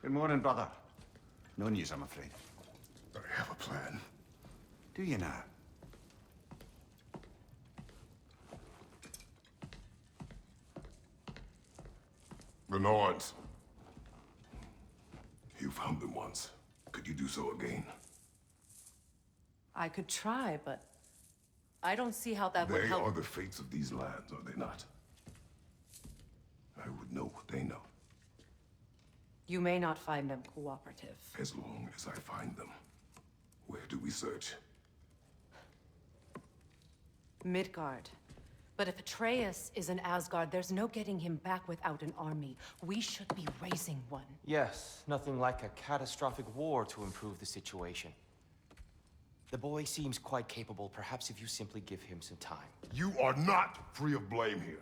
Good morning, brother. No news, I'm afraid. I have a plan. Do you now? The Nords. You found them once. Could you do so again? I could try, but I don't see how that would help. They are the fates of these lands, are they not? I would know what they know. You may not find them cooperative. As long as I find them. Where do we search? Midgard. But if Atreus is in Asgard, there's no getting him back without an army. We should be raising one. Yes, nothing like a catastrophic war to improve the situation. The boy seems quite capable. Perhaps if you simply give him some time. You are not free of blame here.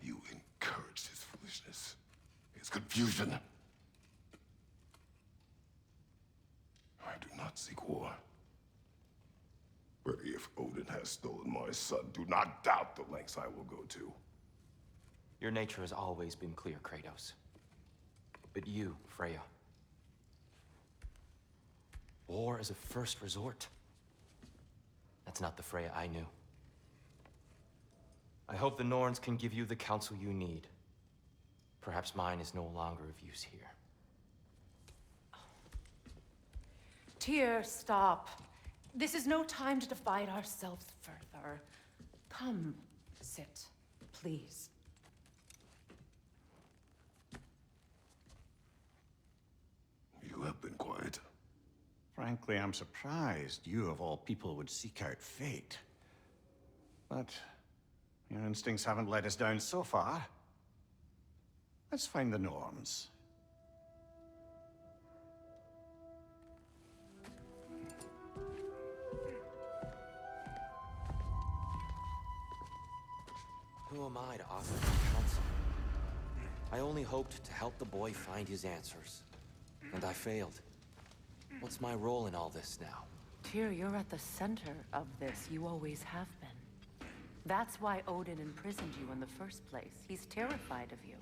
You encouraged his foolishness, his confusion. I do not seek war. But if Odin has stolen my son, do not doubt the lengths I will go to. Your nature has always been clear, Kratos. But you, Freya. War is a first resort. That's not the Freya I knew. I hope the Norns can give you the counsel you need. Perhaps mine is no longer of use here. Tyr, stop. This is no time to divide ourselves further. Come, sit, please. You have been quiet. Frankly, I'm surprised you, of all people, would seek out fate. But your instincts haven't let us down so far. Let's find the Norns. Who am I to offer him counsel? I only hoped to help the boy find his answers. And I failed. What's my role in all this now? Tyr, you're at the center of this. You always have been. That's why Odin imprisoned you in the first place. He's terrified of you.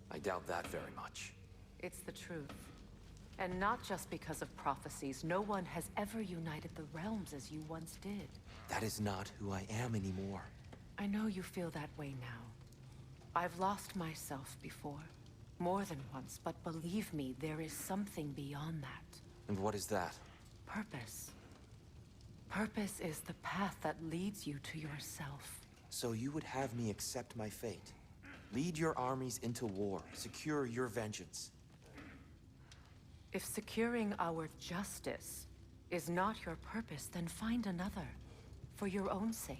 I doubt that very much. It's the truth. And not just because of prophecies. No one has ever united the realms as you once did. That is not who I am anymore. I know you feel that way now. I've lost myself before. More than once, but believe me, there is something beyond that. And what is that? Purpose. Purpose is the path that leads you to yourself. So you would have me accept my fate? Lead your armies into war, secure your vengeance. If securing our justice is not your purpose, then find another. For your own sake.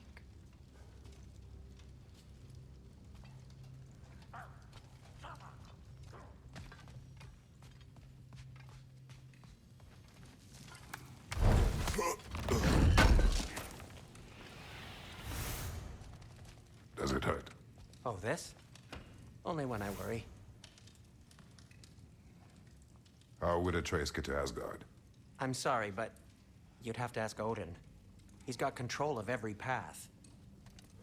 Does it hurt? Oh, this? Only when I worry. How would Atreus get to Asgard? I'm sorry, but you'd have to ask Odin. He's got control of every path.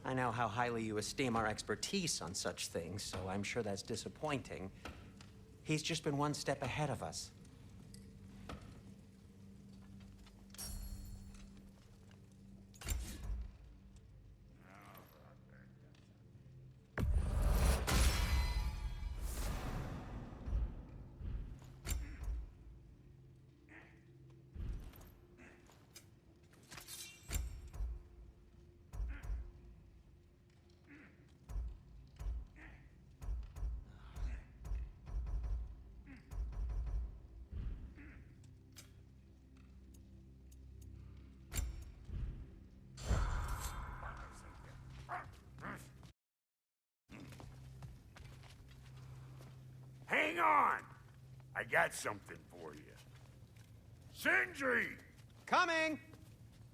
I know how highly you esteem our expertise on such things, so I'm sure that's disappointing. He's just been one step ahead of us. Hang on! I got something for you. Sindri! Coming!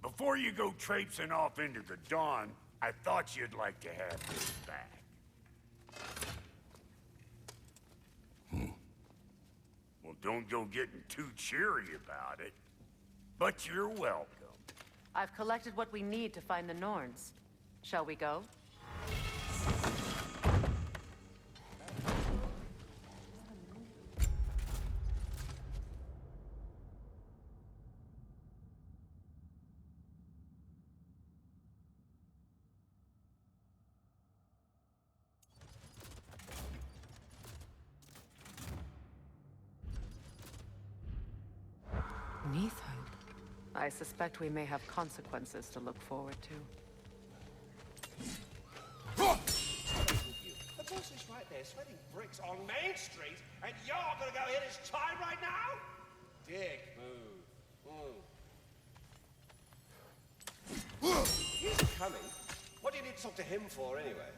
Before you go traipsing off into the dawn, I thought you'd like to have this back. Well, don't go getting too cheery about it. But you're welcome. I've collected what we need to find the Norns. Shall we go? Neath hope. I suspect we may have consequences to look forward to. The boss is right there, sweating bricks on Main Street, and you're gonna go hit his time right now? Dick move. He's coming. What do you need to talk to him for, anyway?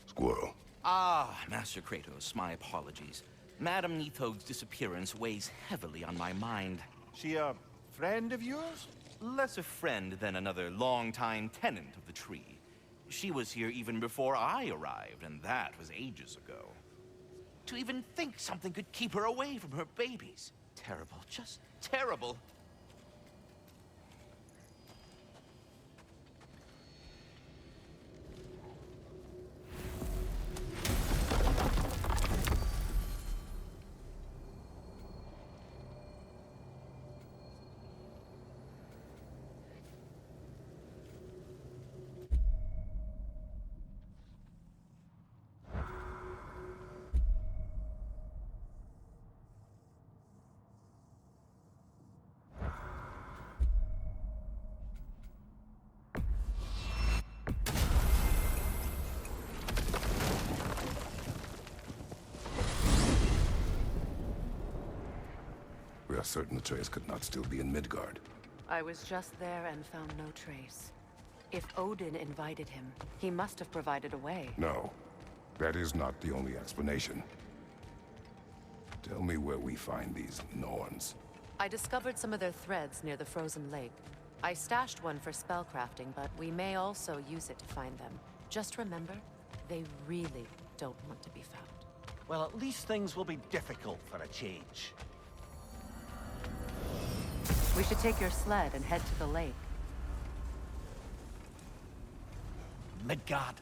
Squirrel. Ah, Master Kratos, my apologies. Madame Neathog's disappearance weighs heavily on my mind. She a friend of yours? Less a friend than another longtime tenant of the tree. She was here even before I arrived, and that was ages ago. To even think something could keep her away from her babies. Terrible, just terrible. We are certain Atreus could not still be in Midgard. I was just there and found no trace. If Odin invited him, he must have provided a way. No, that is not the only explanation. Tell me where we find these Norns. I discovered some of their threads near the frozen lake. I stashed one for spellcrafting, but we may also use it to find them. Just remember, they really don't want to be found. Well, at least things will be difficult for a change. We should take your sled and head to the lake. Midgard.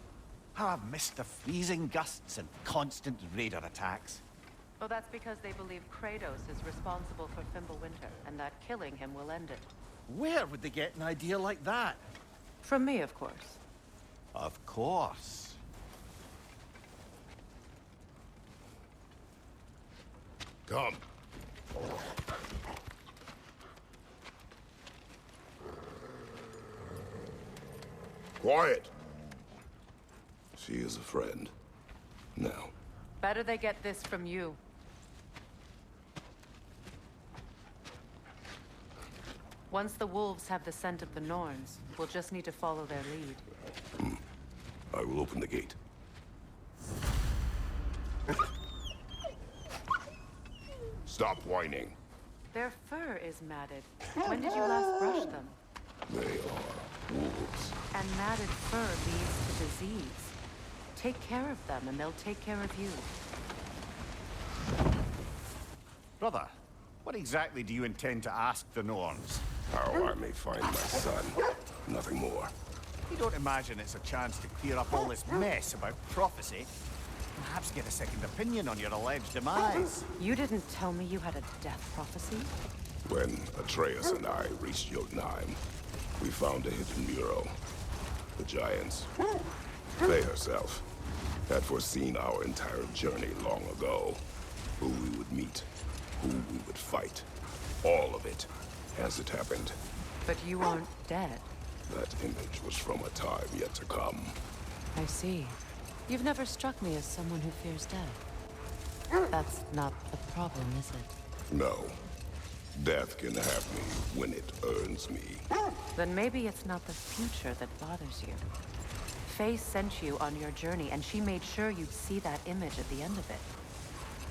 How I've missed the freezing gusts and constant raider attacks. Oh, that's because they believe Kratos is responsible for Fimbulwinter, and that killing him will end it. Where would they get an idea like that? From me, of course. Of course. Come. Quiet. She is a friend. Now. Better they get this from you. Once the wolves have the scent of the Norns, we'll just need to follow their lead. I will open the gate. Stop whining. Their fur is matted. When did you last brush them? They are wolves. And matted fur leads to disease. Take care of them, and they'll take care of you. Brother, what exactly do you intend to ask the Norns? How I may find my son. Nothing more. You don't imagine it's a chance to clear up all this mess about prophecy? Perhaps get a second opinion on your alleged demise. You didn't tell me you had a death prophecy? When Atreus and I reached Jotunheim, we found a hidden mural. The Giants, Faye herself, had foreseen our entire journey long ago. Who we would meet, who we would fight. All of it, as it happened. But you aren't dead. That image was from a time yet to come. I see. You've never struck me as someone who fears death. That's not the problem, is it? No. Death can have me when it earns me. Then maybe it's not the future that bothers you. Faye sent you on your journey, and she made sure you'd see that image at the end of it.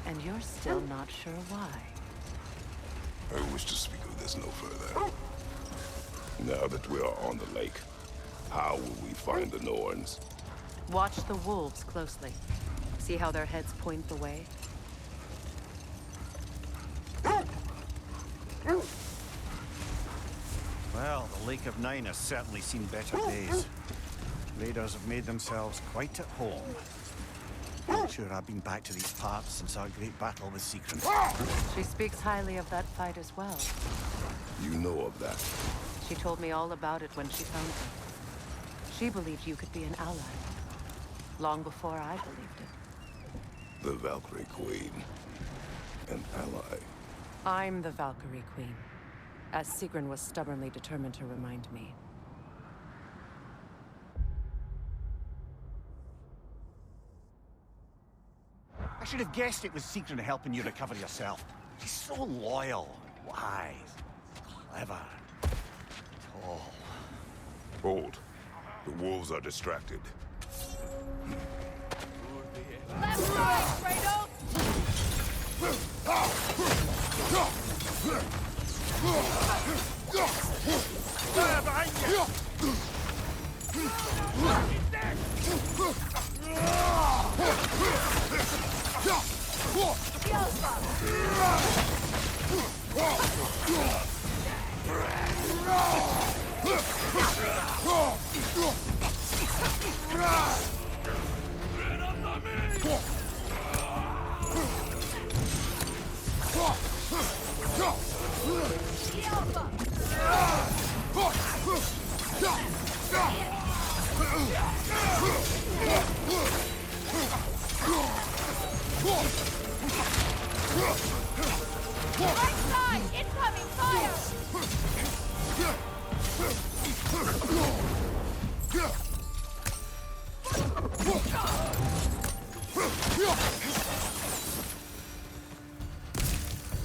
And you're still not sure why. I wish to speak of this no further. Now that we are on the lake, how will we find the Norns? Watch the wolves closely. See how their heads point the way? Well, the Lake of Nine has certainly seen better days. Raiders have made themselves quite at home. Not sure I've been back to these parts since our great battle with Secret. She speaks highly of that fight as well. You know of that. She told me all about it when she found you. She believed you could be an ally. Long before I believed it. The Valkyrie Queen. An ally. I'm the Valkyrie Queen, as Sigrun was stubbornly determined to remind me. I should have guessed it was Sigrun helping you recover yourself. She's so loyal, wise, clever, tall. Hold. The wolves are distracted. Left side, Kratos! Fire behind you! Right side! Incoming fire!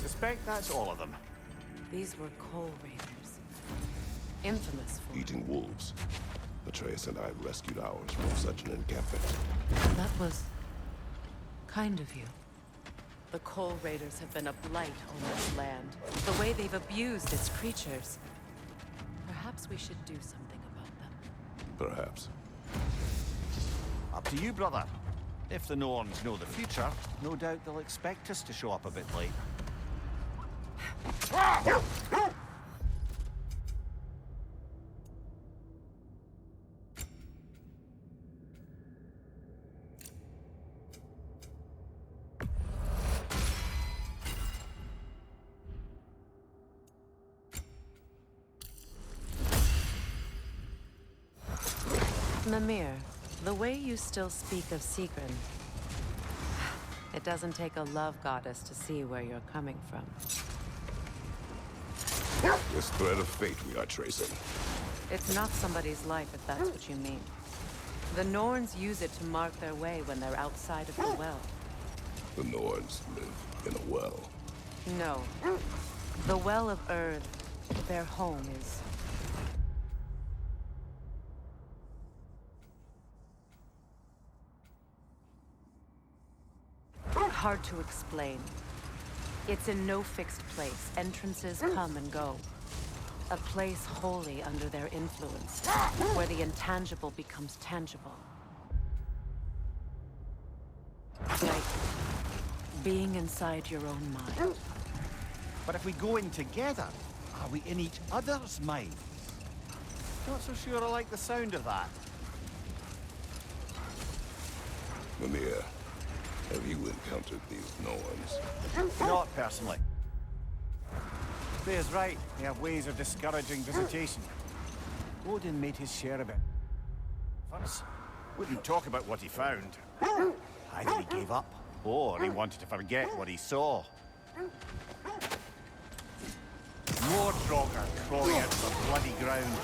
Suspect that's all of them. These were Coal Raiders. Infamous for... Eating wolves. Atreus and I rescued ours from such an encampment. That was... kind of you. The Coal Raiders have been a blight on this land. The way they've abused its creatures. Perhaps we should do something about them. Perhaps. Up to you, brother. If the Norns know the future, no doubt they'll expect us to show up a bit late. Mimir, the way you still speak of Sigrun, it doesn't take a love goddess to see where you're coming from. This thread of fate we are tracing. It's not somebody's life, if that's what you mean. The Norns use it to mark their way when they're outside of the well. The Norns live in a well. No. The Well of Erd, their home is... hard to explain. It's in no fixed place. Entrances come and go. A place wholly under their influence, where the intangible becomes tangible. Like being inside your own mind. But if we go in together, are we in each other's mind? Not so sure I like the sound of that. Mimir, have you encountered these Norns? Not personally. Freya's right. They have ways of discouraging visitation. Odin made his share of it. Once, wouldn't talk about what he found. Either he gave up, or he wanted to forget what he saw. More Draugr crawling out of the bloody ground.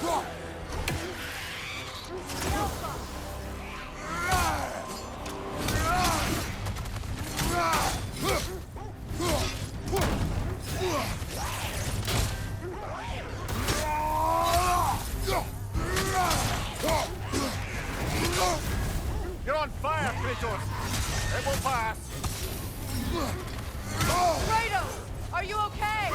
You're on fire, Kratos! It will pass! Kratos! Are you okay?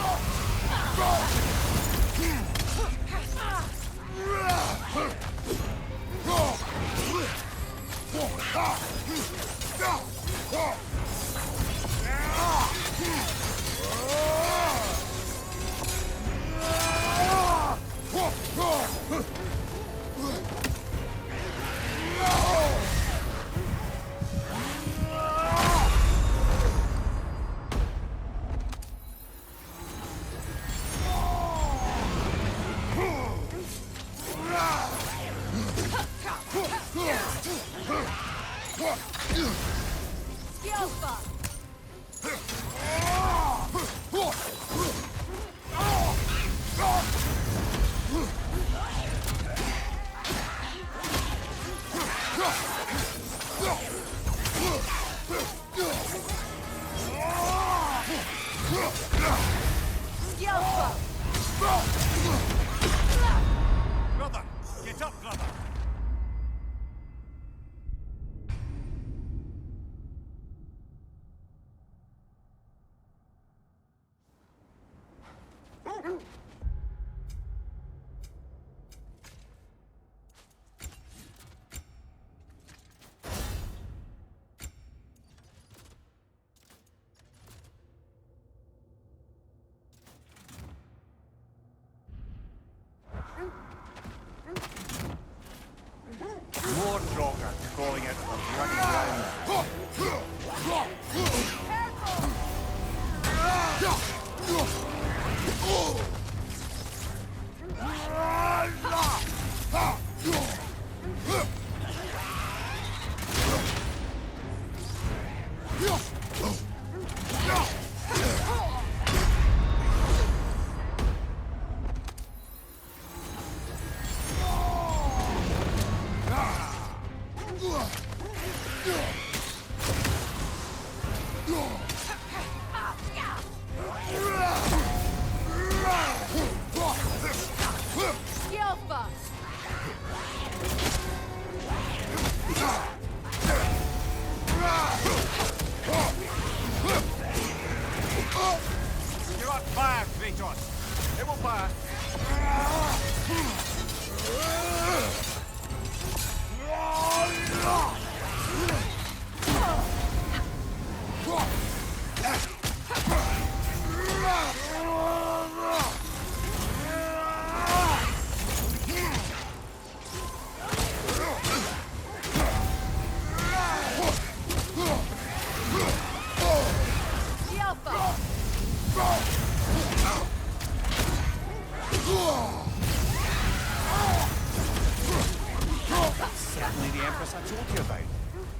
Brother! Get up, brother! More Draugr crawling out of the bloody ground. Yelpa! You're on fire, Kratos! It will pass! Yelpa! Certainly the Empress I told you about.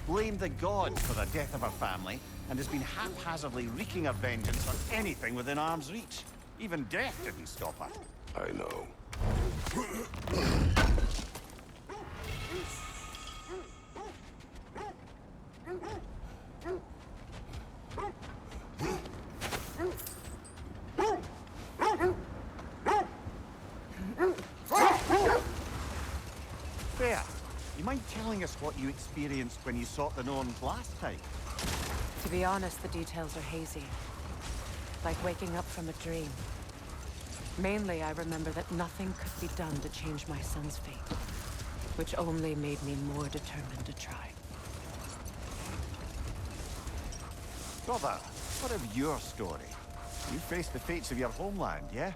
Blamed the gods for the death of her family, and has been haphazardly wreaking her vengeance on anything within arm's reach. Even death didn't stop her. I know. Fair. You mind telling us what you experienced when you sought the Norns last time? To be honest, the details are hazy. Like waking up from a dream. Mainly, I remember that nothing could be done to change my son's fate, which only made me more determined to try. Brother, what of your story? You faced the fates of your homeland, yeah?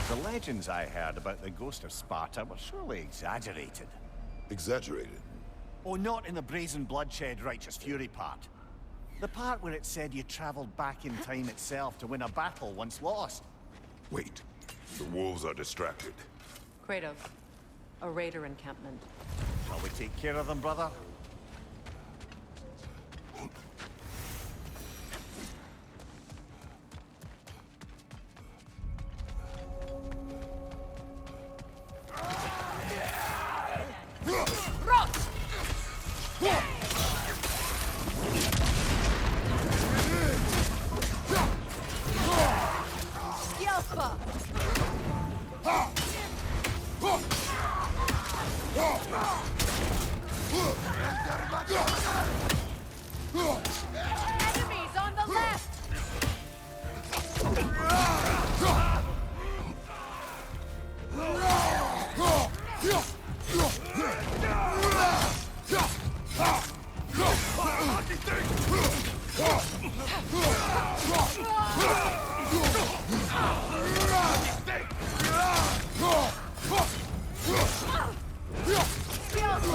The legends I heard about the ghost of Sparta were surely exaggerated. Exaggerated. Oh, not in the brazen bloodshed righteous fury part. The part where it said you traveled back in time itself to win a battle once lost. Wait. The wolves are distracted. Kratos, a raider encampment. Shall we take care of them, brother? Yelpa! Enemies on the left! Yelpa!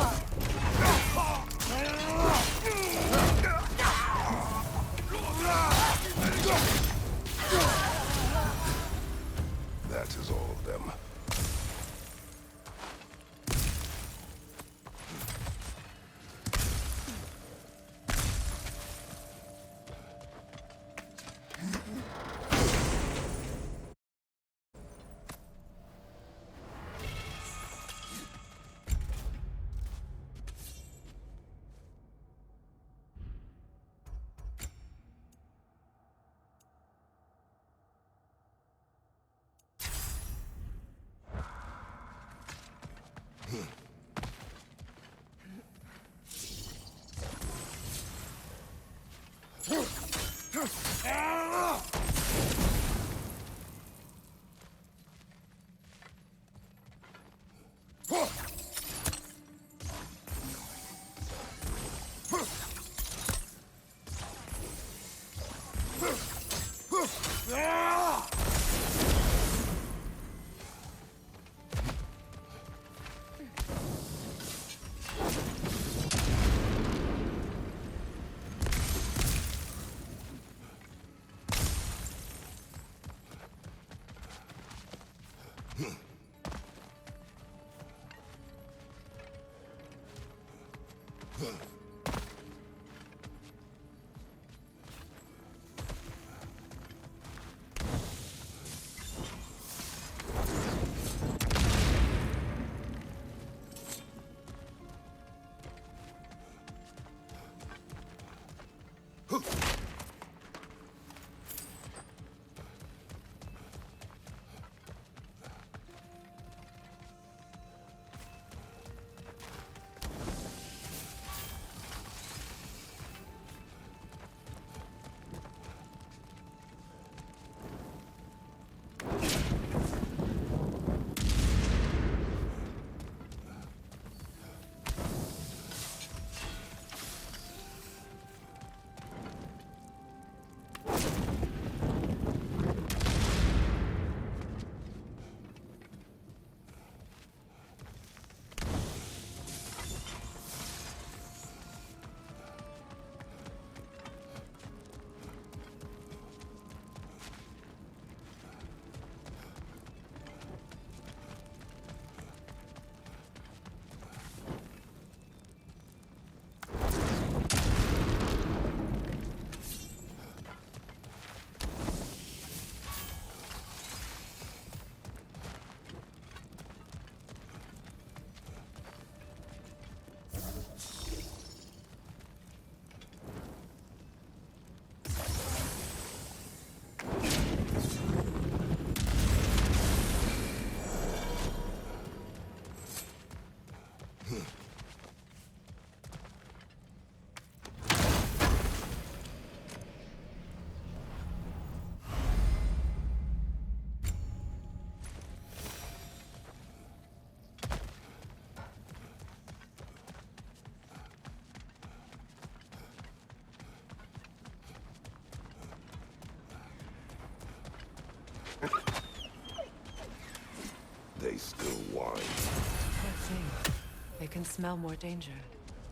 They still whine. Poor thing. They can smell more danger.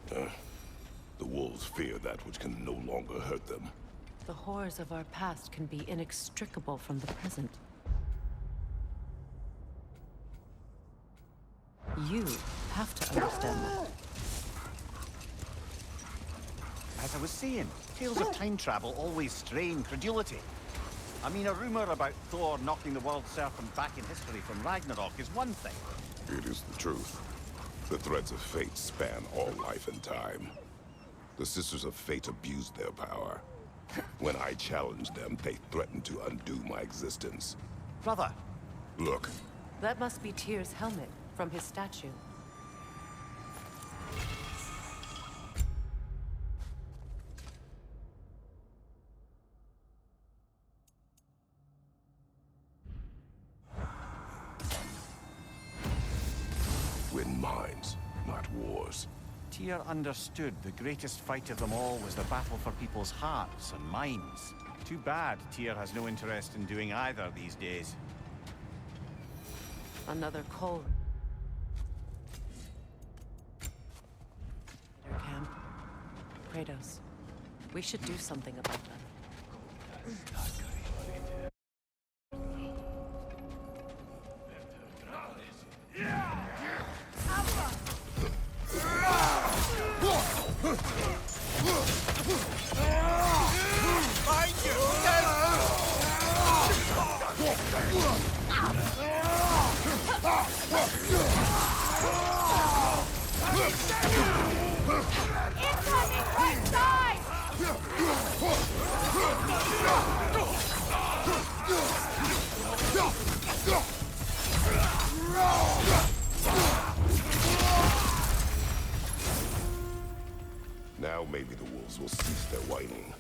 The wolves fear that which can no longer hurt them. The horrors of our past can be inextricable from the present. You have to understand that. As I was saying, tales of time travel always strain credulity. I mean, a rumor about Thor knocking the world serpent back in history from Ragnarok is one thing. It is the truth. The threads of fate span all life and time. The Sisters of Fate abused their power. When I challenged them, they threatened to undo my existence. Brother! Look, That must be Tyr's helmet from his statue. win minds, not wars. Tyr understood the greatest fight of them all was the battle for people's hearts and minds. Too bad Tyr has no interest in doing either these days. Another coal. Their camp. Kratos. We should do something about them. Now maybe the wolves will cease their whining.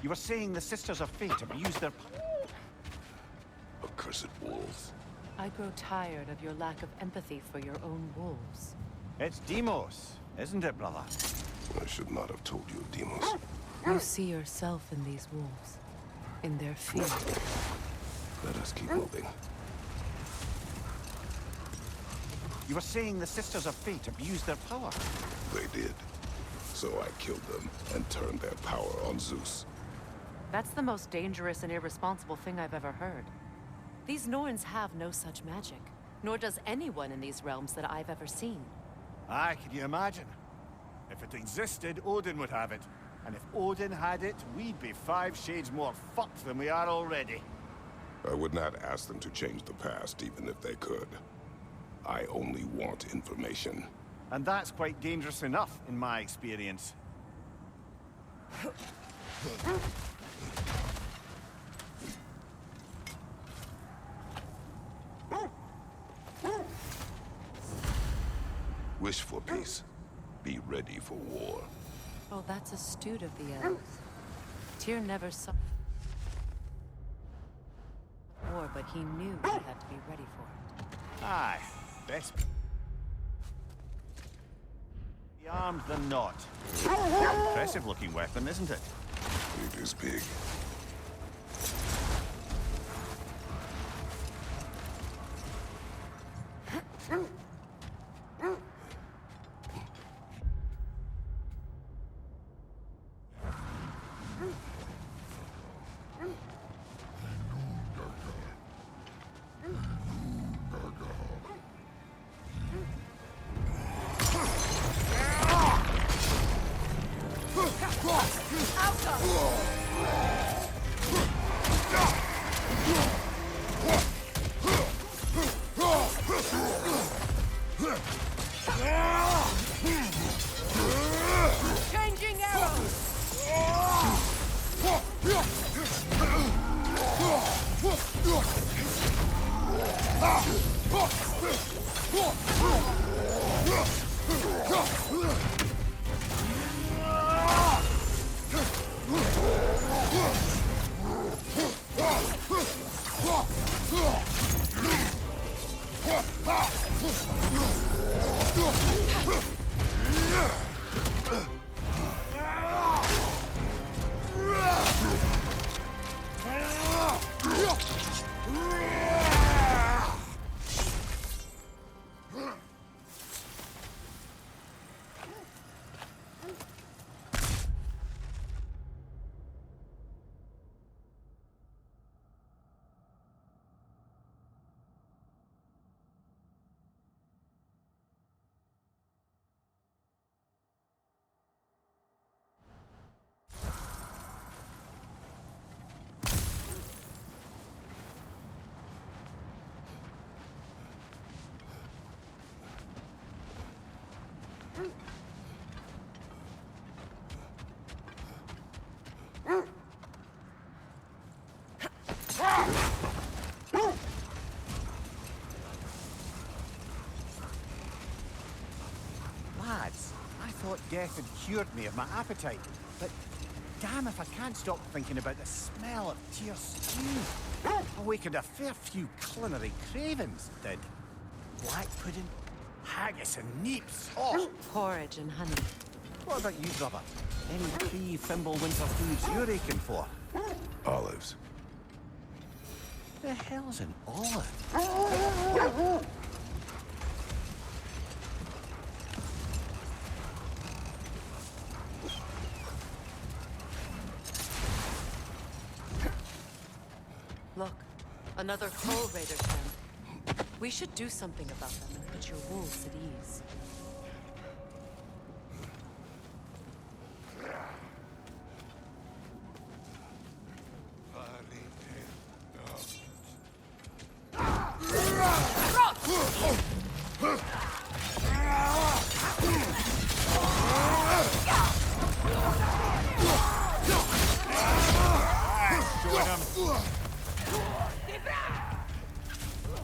You were saying the Sisters of Fate abused their... Accursed wolves. I grow tired of your lack of empathy for your own wolves. It's Demos, isn't it, brother? I should not have told you of Demos. You see yourself in these wolves. In their fear. Let us keep moving. You were saying the Sisters of Fate abused their power. They did. So I killed them and turned their power on Zeus. That's the most dangerous and irresponsible thing I've ever heard. These Norns have no such magic. Nor does anyone in these realms that I've ever seen. Aye, can you imagine? If it existed, Odin would have it. And if Odin had it, we'd be 5 shades more fucked than we are already. I would not ask them to change the past, even if they could. I only want information. And that's quite dangerous enough, in my experience. Wish for peace. Be ready for war. Oh, that's astute of the elves. Tyr never saw war, but he knew he had to be ready for it. Aye, best be armed than not. Impressive looking weapon, isn't it? It is big. Changing arrows! Lads, I thought death had cured me of my appetite, but damn if I can't stop thinking about the smell of Tyr's stew. Awakened a fair few culinary cravings, did. Black pudding, haggis and neeps. Oh, Porridge and honey. what about you, brother? Any pre-Fimbulwinter foods you're aching for? Olives. The hell's an olive? Look, another Coal Raider camp. We should do something about them and put your wolves at ease.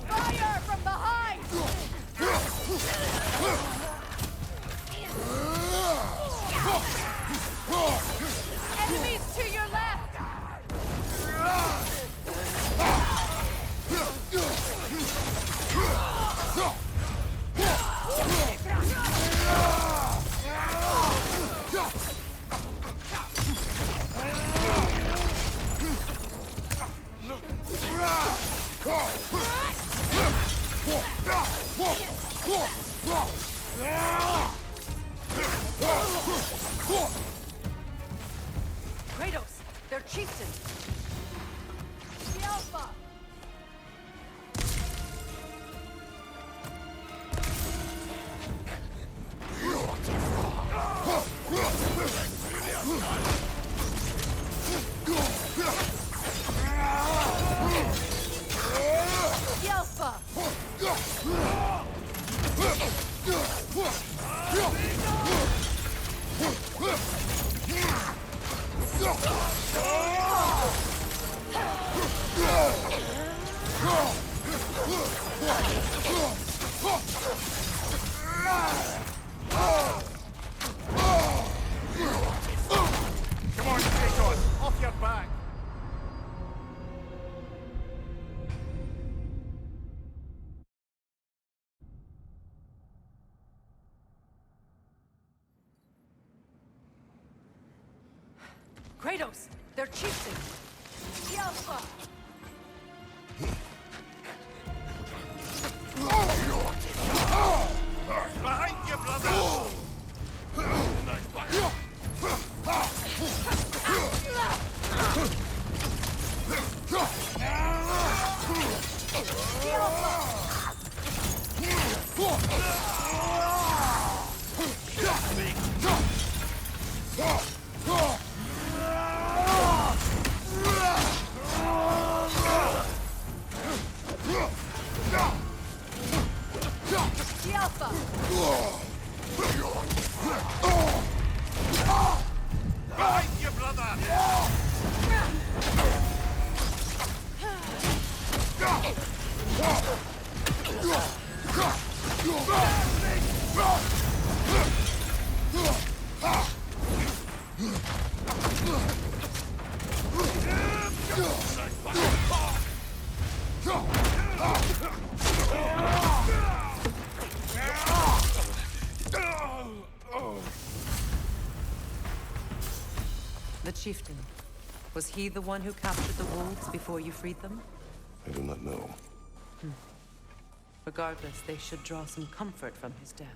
Fire from behind! Kratos, they're chieftain. The Alpha. The Alpha. Come on, Kratos! Off your back! Kratos, they're chieftain. The Alpha. Behind you, brother! The Alpha. Behind you, brother! The chieftain. Was he the one who captured the wolves before you freed them? I do not know. Regardless, they should draw some comfort from his death.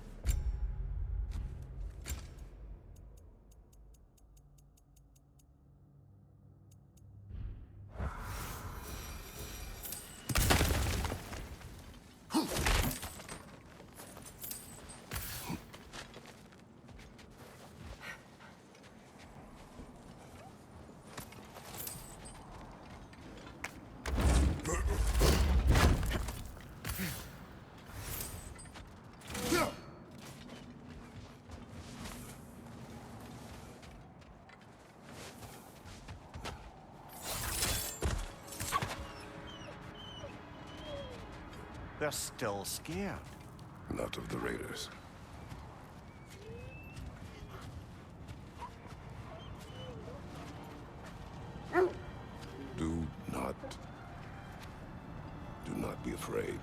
They're still scared. Not of the raiders. Do not be afraid.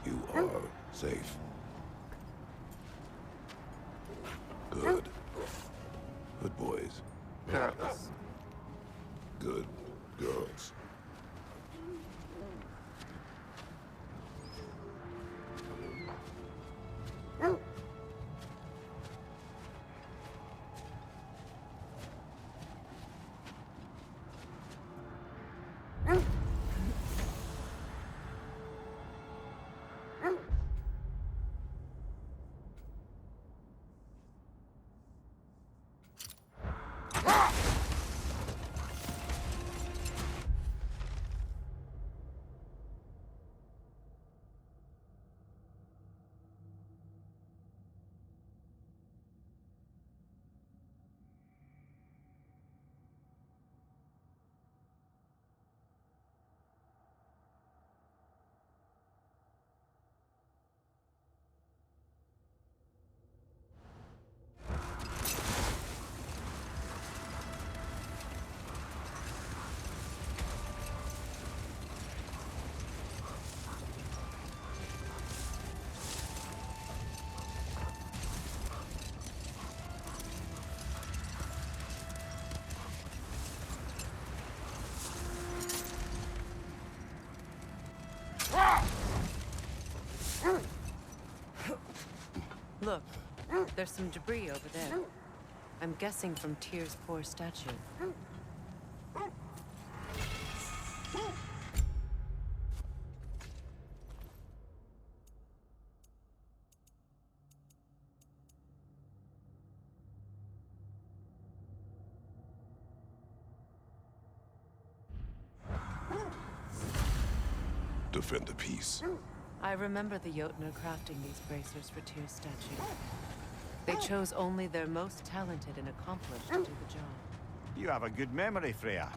You are safe. Good. Good boys. Girls. Good girls. Look, there's some debris over there. I'm guessing from Tyr's poor statue. Defend the peace. I remember the Jotnar crafting these bracers for Tyr's statue. They chose only their most talented and accomplished to do the job. You have a good memory, Freya.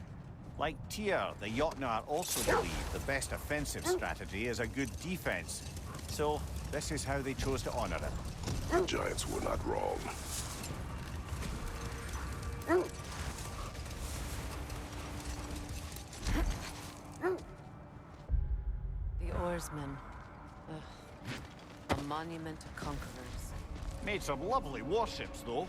Like Tyr, the Jotnar also believe the best offensive strategy is a good defense. So, this is how they chose to honor it. The Giants were not wrong. The oarsmen. Ugh. A monument to conquerors. Made some lovely warships, though.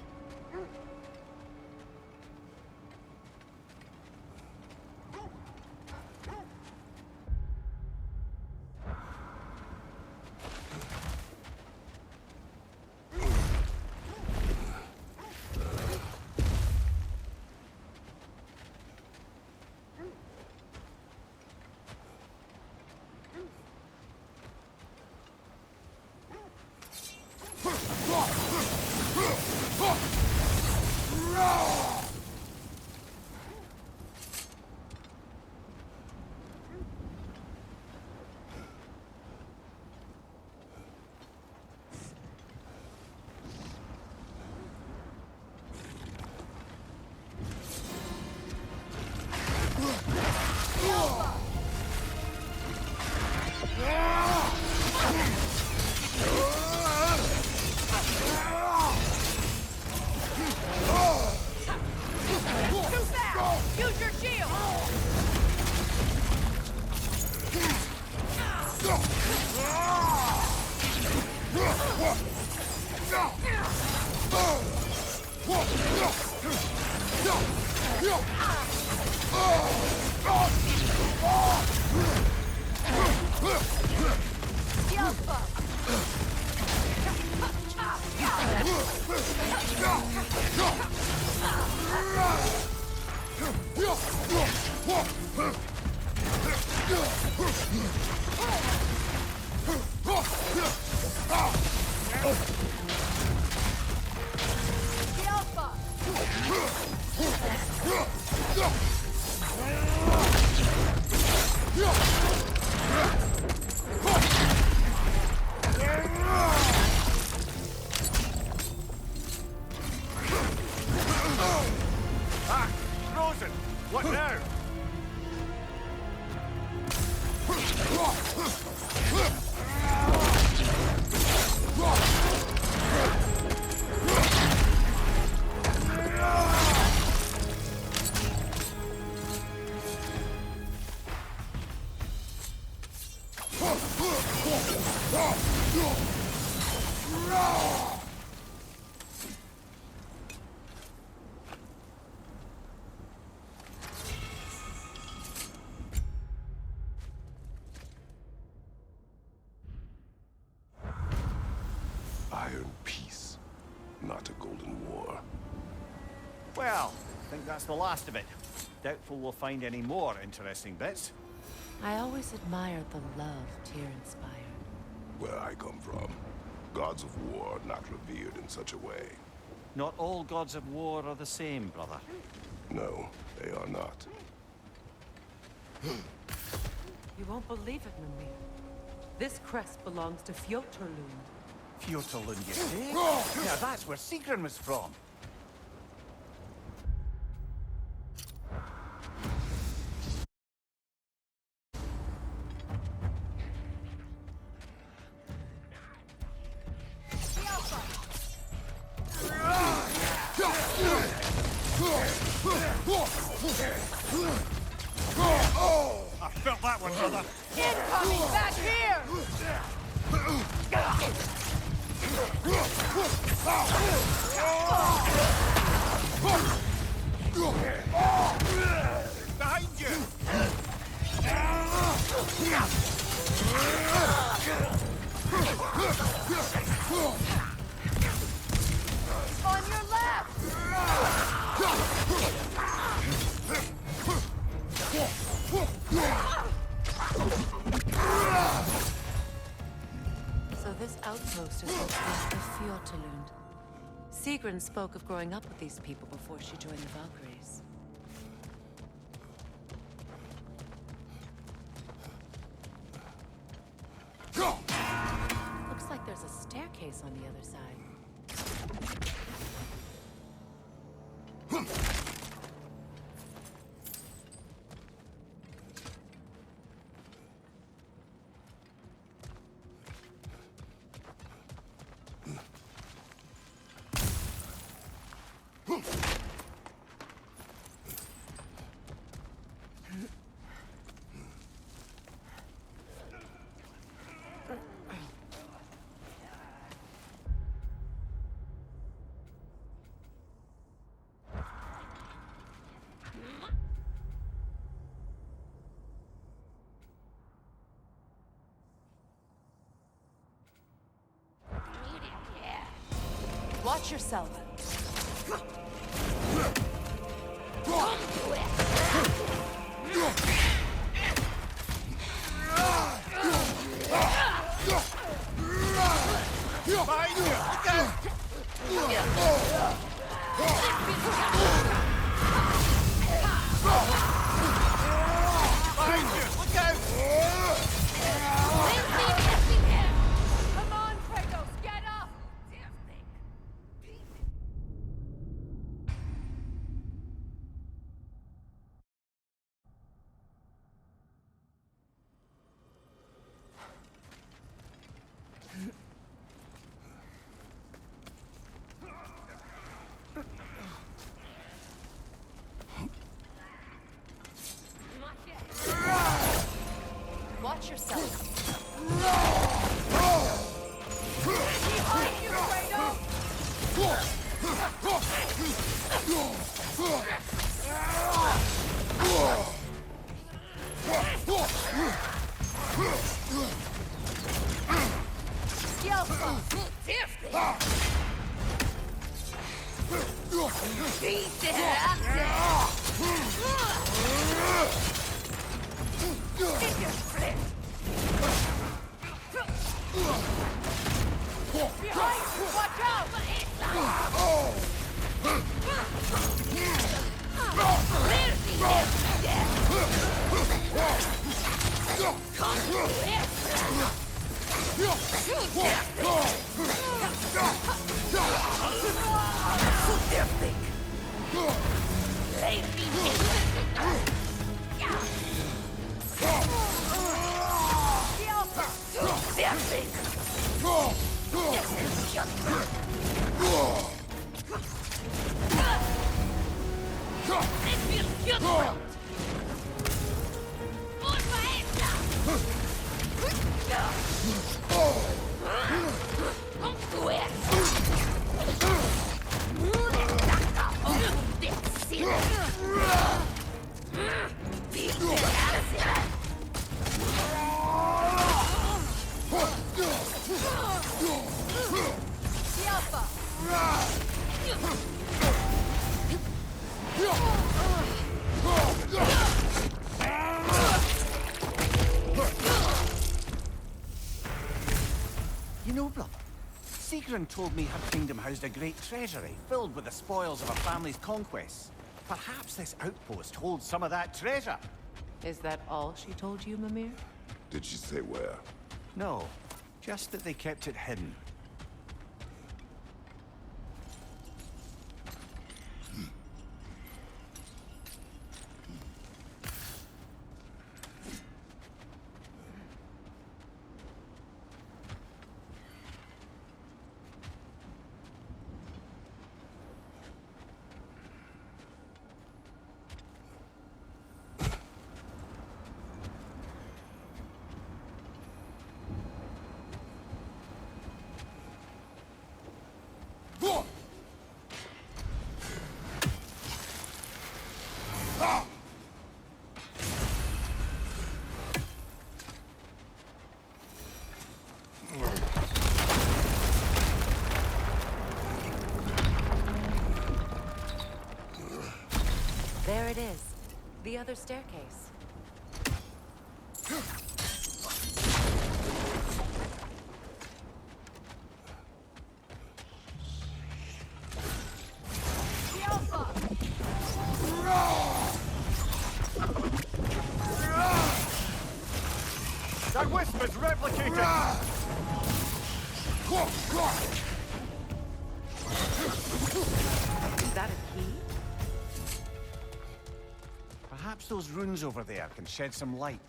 Use your shield! Ah! Frozen! What now? Iron peace, not a golden war. Well, I think that's the last of it. Doubtful we'll find any more interesting bits. I always admired the love Tyr inspired. Where I come from, gods of war are not revered in such a way. Not all gods of war are the same, brother. No, they are not. You won't believe it, Mimir. This crest belongs to Fjotorlund. Fjotorlund, you say? Now that's where Sigrun was from. I felt that one, brother. Incoming back here! Behind you! So this outpost is located the Fjortalund. Sigrun spoke of growing up with these people before she joined the Valkyries. Looks like there's a staircase on the other side. Watch yourself. Come on, Kratos, get up! Watch yourself. Behind you, Behind you, watch out! You know, brother, Sigrun told me her kingdom housed a great treasury filled with the spoils of a family's conquests. Perhaps this outpost holds some of that treasure. Is that all she told you, Mimir? Did she say where? No, just that they kept it hidden. There it is. The other staircase. It's replicating! Is that a key? Perhaps those runes over there can shed some light.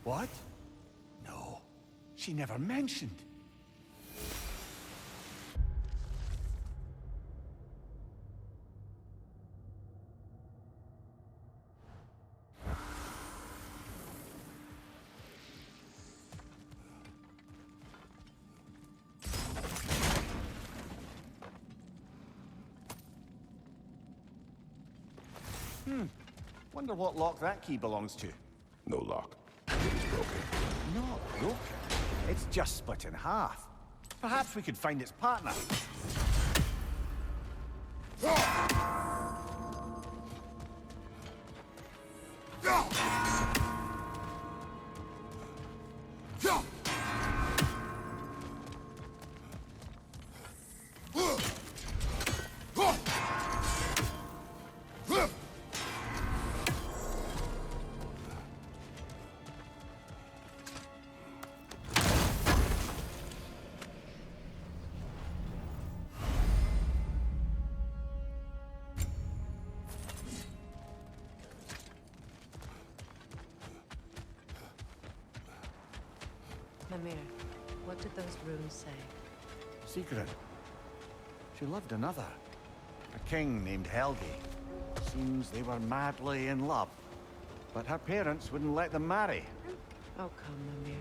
What? No, she never mentioned. Wonder what lock that key belongs to. No lock. It is broken. Not broken. It's just split in half. Perhaps we could find its partner. Mimir, what did those runes say? Secret. She loved another. A king named Helgi. Seems they were madly in love. But her parents wouldn't let them marry. Oh, come, Mimir.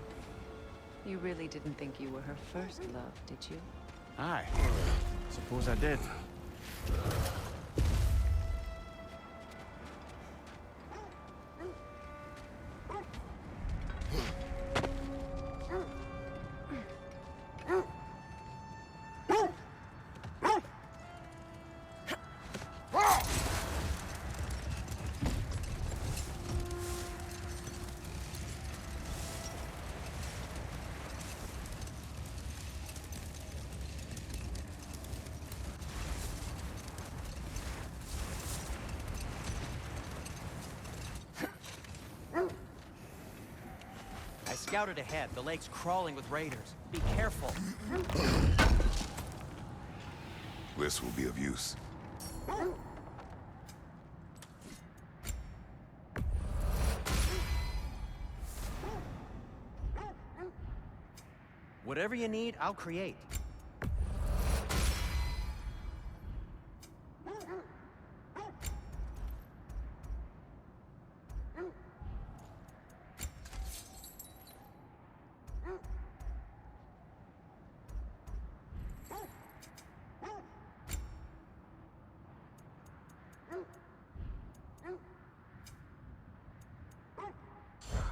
You really didn't think you were her first love, did you? Aye. Suppose I did. I scouted ahead. The lake's crawling with raiders. Be careful. This will be of use. Whatever you need, I'll create.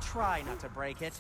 Try not to break it.